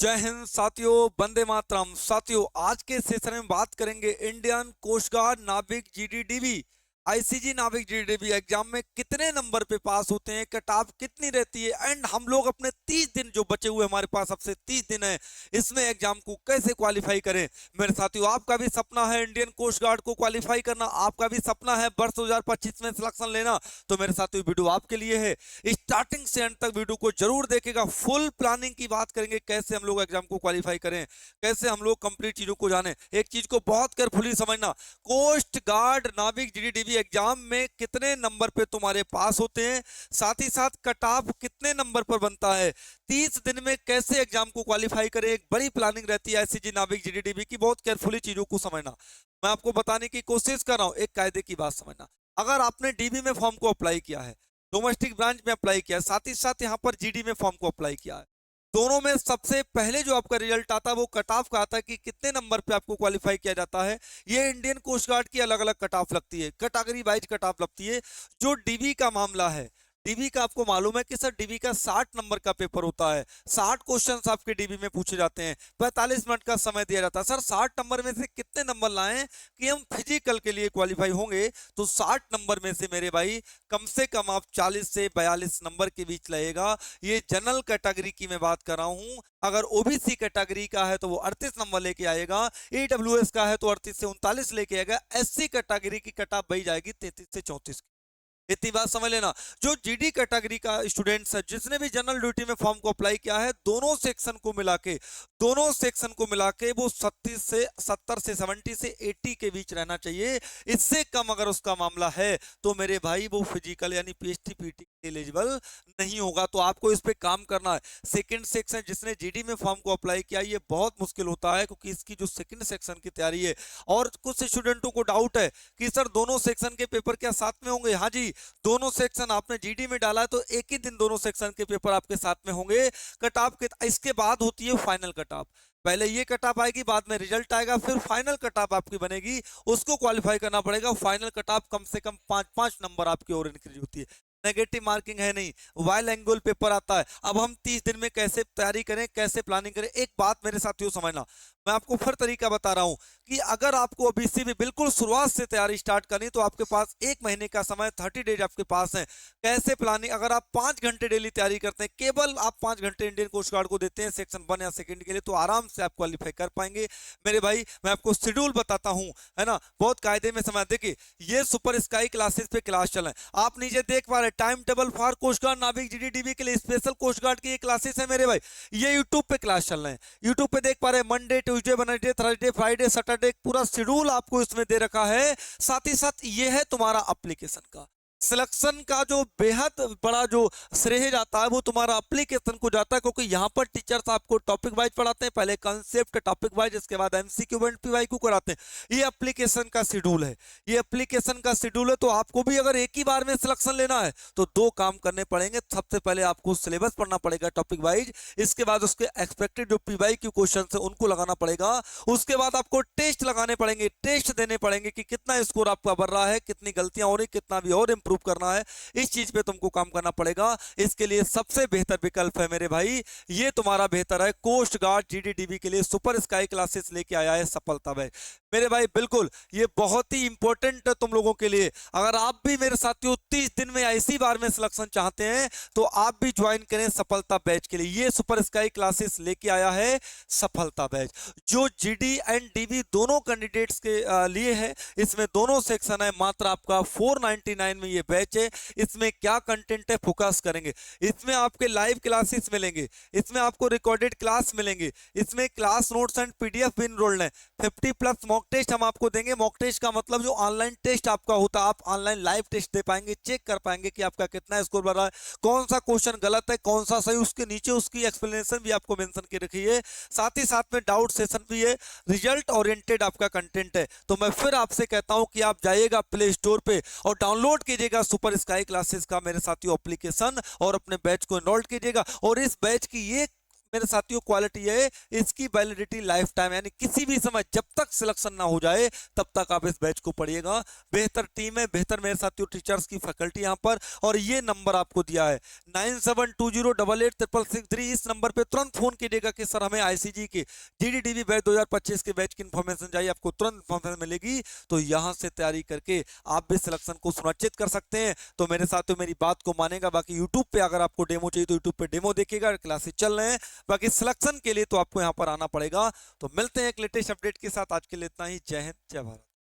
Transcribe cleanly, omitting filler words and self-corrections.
जय हिंद साथियों, वंदे मातरम। साथियों, आज के सेशन में बात करेंगे Indian coast guard Navik जीडीडीबी ICG नाविक जीडीडीबी एग्जाम में कितने नंबर पे पास होते हैं, कट ऑफ कितनी रहती है, एंड हम लोग अपने 30 दिन जो बचे हुए हमारे पास अब से 30 दिन है, इसमें एग्जाम को कैसे क्वालिफाई करें। मेरे साथियों, आपका भी सपना है इंडियन कोस्ट गार्ड को क्वालिफाई करना, आपका भी सपना है वर्ष 2025 में सिलेक्शन लेना, तो मेरे साथियों वीडियो आपके लिए है। स्टार्टिंग से एंड तक वीडियो को जरूर देखेगा। फुल प्लानिंग की बात करेंगे, कैसे हम लोग एग्जाम को क्वालिफाई करें, कैसे हम लोग कंप्लीट चीजों को जाने। एक चीज को बहुत केयरफुली समझना, कोस्ट गार्ड नाविक जीडीडीबी एग्जाम में कितने नंबर पे तुम्हारे पास होते हैं, साथ ही साथ कट ऑफ कितने नंबर पर बनता है, 30 दिन में कैसे एग्जाम को क्वालिफाई करें। एक बड़ी प्लानिंग रहती है आईसीजी नाविक जीडीडीबी की, बहुत केयरफुली चीजों को समझना। मैं आपको बताने की कोशिश कर रहा हूं, एक कायदे की बात समझना। अगर आपने डीबी में फॉर्म को अप्लाई किया है, डोमेस्टिक ब्रांच में अप्लाई किया है, साथ ही साथ यहाँ पर जीडी में फॉर्म को अप्लाई किया है, दोनों में सबसे पहले जो आपका रिजल्ट आता है वो कट ऑफ का आता है कि कितने नंबर पे आपको क्वालिफाई किया जाता है। ये इंडियन कोस्ट गार्ड की अलग अलग कट ऑफ लगती है, कैटेगरी वाइज कट ऑफ लगती है। जो डीबी का मामला है, डीबी का आपको मालूम है कि सर डीबी का 60 नंबर का पेपर होता है, 60 क्वेश्चंस आपके डीबी में पूछे जाते हैं, 45 मिनट का समय दिया जाता है। सर 60 नंबर में से कितने नंबर लाएं कि हम फिजिकल के लिए क्वालिफाई होंगे, तो 60 नंबर में से मेरे भाई कम से कम आप 40 से 42 नंबर के बीच लगेगा। ये जनरल कैटेगरी की मैं बात कर रहा हूं। अगर ओबीसी कैटेगरी का है तो वो 38 नंबर लेके आएगा, ईडब्ल्यूएस का है तो 38 से 39 लेके आएगा, एससी कैटेगरी की कट ऑफ बही जाएगी 33 से 34। इतनी बात समझ लेना। जो जीडी कैटेगरी का स्टूडेंट्स है, जिसने भी जनरल ड्यूटी में फॉर्म को अप्लाई किया है, दोनों सेक्शन को मिला के वो 37 से 70 से 70 से 80 के बीच रहना चाहिए। इससे कम अगर उसका मामला है तो मेरे भाई वो फिजिकल यानी पीएचटी पीटी एलिजिबल नहीं होगा। तो आपको इस पे काम करना है। सेकंड सेक्शन जिसने जीडी में फॉर्म को अप्लाई किया, ये बहुत मुश्किल होता है क्योंकि इसकी जो सेकंड सेक्शन की तैयारी है, और कुछ स्टूडेंटों को डाउट है कि सर दोनों सेक्शन के पेपर क्या साथ में होंगे। हाँ जी, दोनों सेक्शन आपने जीडी में डाला है तो एक ही दिन दोनों सेक्शन के पेपर आपके साथ में होंगे। कट ऑफ के इसके बाद होती है फाइनल कट ऑफ। पहले ये कट ऑफ आएगी, बाद में रिजल्ट आएगा, फिर फाइनल कट ऑफ आपकी बनेगी, उसको क्वालिफाई करना पड़ेगा। फाइनल कट ऑफ कम से कम 5-5 नंबर आपकी और इंक्रीज होती है। नेगेटिव मार्किंग है नहीं, वाइल एंगल पेपर आता है। अब हम 30 दिन में कैसे तैयारी करें, कैसे प्लानिंग करें, एक बात मेरे साथियों समझना। मैं आपको फिर तरीका बता रहा हूं कि अगर आपको ओबीसी में बिल्कुल शुरुआत से तैयारी स्टार्ट करनी तो आपके पास 1 महीने का समय, 30 डेज आपके पास है। कैसे प्लानिंग, अगर आप 5 घंटे डेली तैयारी करते हैं, केवल आप 5 घंटे इंडियन कोस्ट गार्ड को देते हैं सेक्शन 1 या सेकंड के लिए, तो आराम से आप क्वालिफाई कर पाएंगे। मेरे भाई मैं आपको शेड्यूल बताता हूं, है ना, बहुत कायदे में समय। देखिए, ये सुपर स्काई क्लासेस पे क्लास चल रहे हैं, आप नीचे देख पा रहे, time table for coast guard Navik GD DB के लिए स्पेशल कोस्ट गार्ड की ये क्लासेस है मेरे भाई। ये यूट्यूब पे क्लास चल रहे हैं, यूट्यूब पे देख पा रहे, Monday Tuesday Wednesday Thursday Friday Saturday, पूरा शेड्यूल आपको इसमें दे रखा है। साथ ही साथ ये है तुम्हारा एप्लीकेशन का सिलेक्शन का जो बेहद बड़ा जो श्रेय जाता है वो तुम्हारा एप्लीकेशन को जाता है, क्योंकि यहाँ पर टीचर्स आपको टॉपिक वाइज पढ़ाते हैं, पहले कंसेप्ट टॉपिक वाइज, इसके बाद एमसीक्यू एंड पीवाईक्यू कराते हैं। ये एप्लीकेशन का शेड्यूल है, ये एप्लीकेशन का शेड्यूल है। तो आपको भी अगर एक ही बार में सिलेक्शन लेना है तो 2 काम करने पड़ेंगे। सबसे पहले आपको सिलेबस पढ़ना पड़ेगा टॉपिक वाइज, इसके बाद उसके एक्सपेक्टेड जो पीवाईक्यू क्वेश्चन है उनको लगाना पड़ेगा, उसके बाद आपको टेस्ट लगाने पड़ेंगे, टेस्ट देने पड़ेंगे कि कितना स्कोर आपका बढ़ रहा है, कितनी गलतियां हो रही, कितना भी और प्रूव करना है। इस चीज पे तुमको काम करना पड़ेगा। इसके लिए सबसे बेहतर विकल्प है मेरे भाई, ये तुम्हारा बेहतर है, कोस्ट गार्ड जीडीडीबी के लिए सुपर स्काई क्लासेस लेके आया है सफलता भाई। मेरे भाई बिल्कुल ये बहुत ही इंपॉर्टेंट है तुम लोगों के लिए। अगर आप भी मेरे साथियों 30 दिन में ऐसी बार में सिलेक्शन चाहते हैं तो आप भी ज्वाइन करें सफलता बैच के लिए। ये सुपर स्काई क्लासेस लेके आया है सफलता बैच, जो जीडी एंड डीबी दोनों कैंडिडेट्स के लिए है। इसमें दोनों सेक्शन है, मात्र आपका 499 में ये बैच है। इसमें क्या कंटेंट है, फोकस करेंगे। इसमें आपके लाइव क्लासेस मिलेंगे, इसमें आपको रिकॉर्डेड क्लास मिलेंगे, इसमें क्लास नोट्स एंड पीडीएफ भी इनरोल्ड है। 50+ मॉक टेस्ट हम आपको देंगे। मॉक टेस्ट का मतलब जो ऑनलाइन टेस्ट आपका होता है, आप ऑनलाइन लाइव टेस्ट दे पाएंगे, चेक कर पाएंगे कि आपका कितना स्कोर बढ़ रहा है, कौन सा क्वेश्चन गलत है, कौन सा सही, उसके नीचे उसकी एक्सप्लेनेशन भी आपको मेंशन के रखी है। साथ ही साथ में डाउट सेशन भी है, रिजल्ट ओरिएंटेड आपका कंटेंट है। तो मैं फिर आपसे कहता हूं कि आप जाइएगा प्ले स्टोर पे और डाउनलोड कीजिएगा सुपर स्काई क्लासेस का मेरे साथियों एप्लीकेशन, और अपने बैच को एनरोल कीजिएगा। और इस बैच की ये मेरे साथियों क्वालिटी है इसकी वैलिडिटी लाइफ टाइम, यानी किसी भी समय जब तक सिलेक्शन ना हो जाए तब तक आप इस बैच को पढ़िएगा। बेहतर टीम है, बेहतर मेरे साथियों टीचर्स की फैकल्टी यहाँ पर, और ये नंबर आपको दिया है 9720886663। इस नंबर पे तुरंत फोन कीजिएगा कि सर हमें आईसीजी के जीडीडीवी बैच 2025 के बैच की इंफॉर्मेशन चाहिए, आपको तुरंत इंफॉर्मेशन मिलेगी। तो यहाँ से तैयारी करके आप भी सिलेक्शन को सुनिश्चित कर सकते हैं। तो मेरे साथियों मेरी बात को मानेगा। बाकी यूट्यूब पे अगर आपको डेमो चाहिए तो यूट्यूब पे डेमो देखिएगा, क्लासेस चल रहे हैं। बाकी सिलेक्शन के लिए तो आपको यहाँ पर आना पड़ेगा। तो मिलते हैं एक लेटेस्ट अपडेट के साथ, आज के लिए इतना ही। जय हिंद, जय भारत।